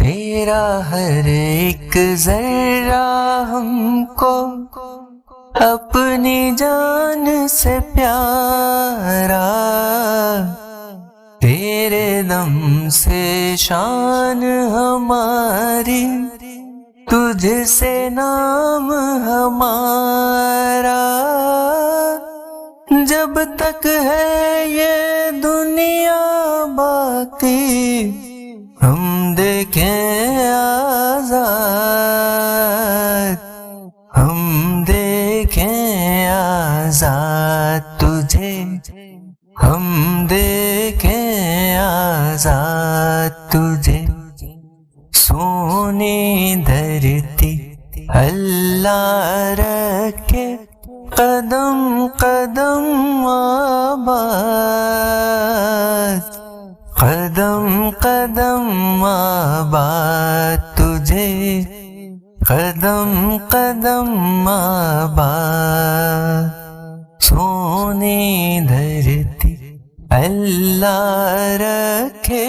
تیرا ہر ایک ذرہ ہم کو اپنی جان سے پیارا، تیرے دم سے شان ہماری، تجھ سے نام ہمارا، جب تک ہے یہ دنیا باقی ہم دیکھیں آزاد، ہم دیکھیں آزاد تجھے، ہم دیکھیں آزاد تجھے۔ سونی دھرتی اللہ رکھے، قدم قدم آباد، قدم قدم آباد تجھے، قدم قدم آباد۔ سونی دھرتی اللہ رکھے،